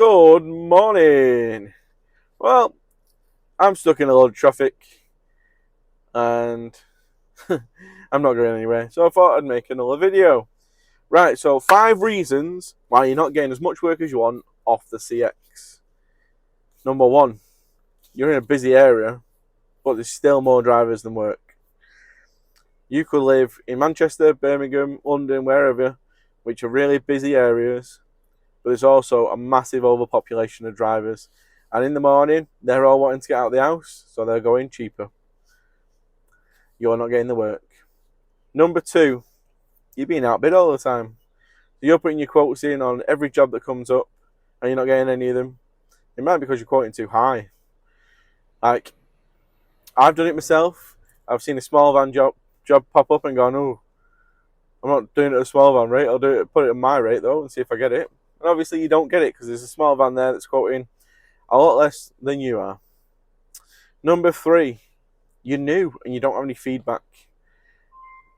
Good morning. Well, I'm stuck in a load of traffic and I'm not going anywhere, so I thought I'd make another video. Right, so 5 reasons why you're not getting as much work as you want off the CX. Number 1, you're in a busy area, but there's still more drivers than work. You could live in Manchester, Birmingham, London, wherever, which are really busy areas, but there's also a massive overpopulation of drivers. And in the morning, they're all wanting to get out of the house, so they're going cheaper. You're not getting the work. Number 2, you're being outbid all the time. You're putting your quotes in on every job that comes up, and you're not getting any of them. It might be because you're quoting too high. Like, I've done it myself. I've seen a small van job pop up and gone, oh, I'm not doing it at a small van rate. I'll put it at my rate though, and see if I get it. And obviously you don't get it because there's a small van there that's quoting a lot less than you are. Number 3, you're new and you don't have any feedback.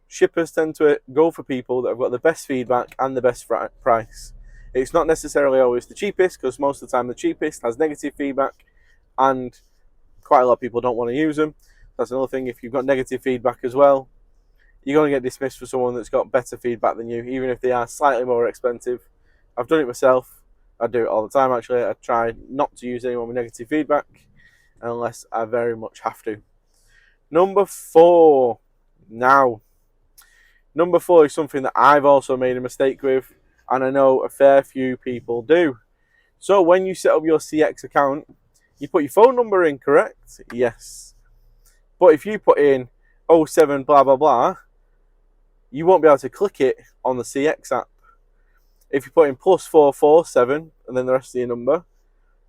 Shippers tend to go for people that have got the best feedback and the best price. It's not necessarily always the cheapest, because most of the time the cheapest has negative feedback and quite a lot of people don't want to use them. That's another thing. If you've got negative feedback as well, you're going to get dismissed for someone that's got better feedback than you, even if they are slightly more expensive. I've done it myself. I do it all the time, actually. I try not to use anyone with negative feedback unless I very much have to. Number 4. Number 4 is something that I've also made a mistake with, and I know a fair few people do. So when you set up your CX account, you put your phone number in, correct? Yes. But if you put in 07 blah blah blah, you won't be able to click it on the CX app. If you put in +447 and then the rest of your number,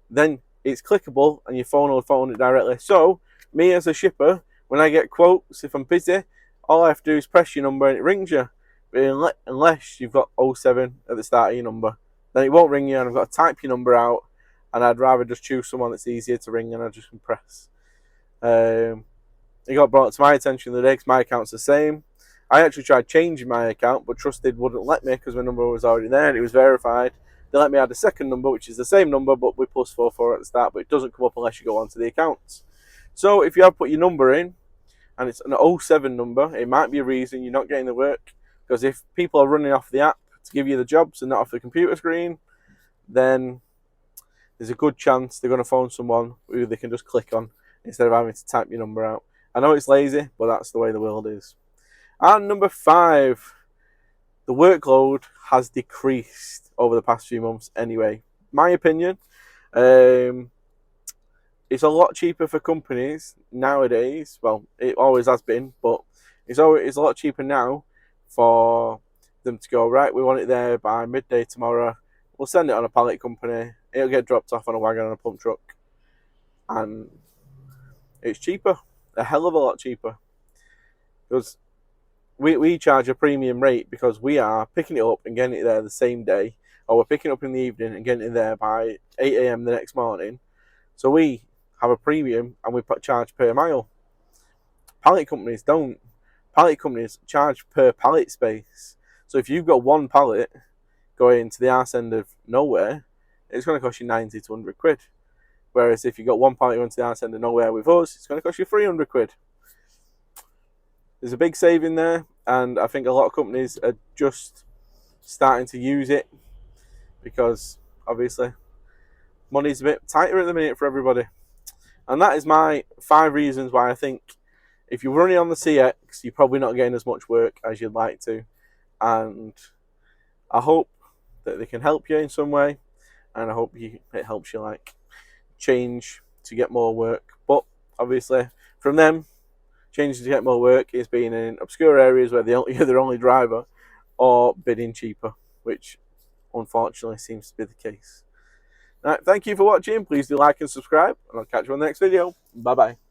then it's clickable and your phone will phone it directly. So me as a shipper, when I get quotes, if I'm busy, all I have to do is press your number and it rings you. But unless you've got 07 at the start of your number, then it won't ring you, and I've got to type your number out, and I'd rather just choose someone that's easier to ring and I just can press. It got brought to my attention the other day because my account's the same. I actually tried changing my account, but Trusted wouldn't let me because my number was already there and it was verified. They let me add a second number, which is the same number, but with +44 at the start, but it doesn't come up unless you go onto the accounts. So if you have put your number in, and it's an 07 number, it might be a reason you're not getting the work, because if people are running off the app to give you the jobs and not off the computer screen, then there's a good chance they're going to phone someone who they can just click on instead of having to type your number out. I know it's lazy, but that's the way the world is. And number 5, the workload has decreased over the past few months anyway. My opinion, it's a lot cheaper for companies nowadays. Well, it always has been, but it's a lot cheaper now for them to go, right, we want it there by midday tomorrow. We'll send it on a pallet company. It'll get dropped off on a wagon on a pump truck. And it's cheaper, a hell of a lot cheaper. Because we charge a premium rate because we are picking it up and getting it there the same day, or we're picking it up in the evening and getting it there by 8 a.m. the next morning. So we have a premium and we charge per mile. Pallet companies don't. Pallet companies charge per pallet space. So if you've got one pallet going to the arse end of nowhere, it's going to cost you 90 to 100 quid. Whereas if you've got one pallet going to the arse end of nowhere with us, it's going to cost you 300 quid. There's a big saving there, and I think a lot of companies are just starting to use it because obviously money's a bit tighter at the minute for everybody. And that is my 5 reasons why I think if you're running on the CX, you're probably not getting as much work as you'd like to. And I hope that they can help you in some way, and I hope it helps you like change to get more work. But obviously from them, changing to get more work is being in obscure areas where you're their only driver, or bidding cheaper, which unfortunately seems to be the case. All right, thank you for watching. Please do like and subscribe, and I'll catch you on the next video. Bye bye.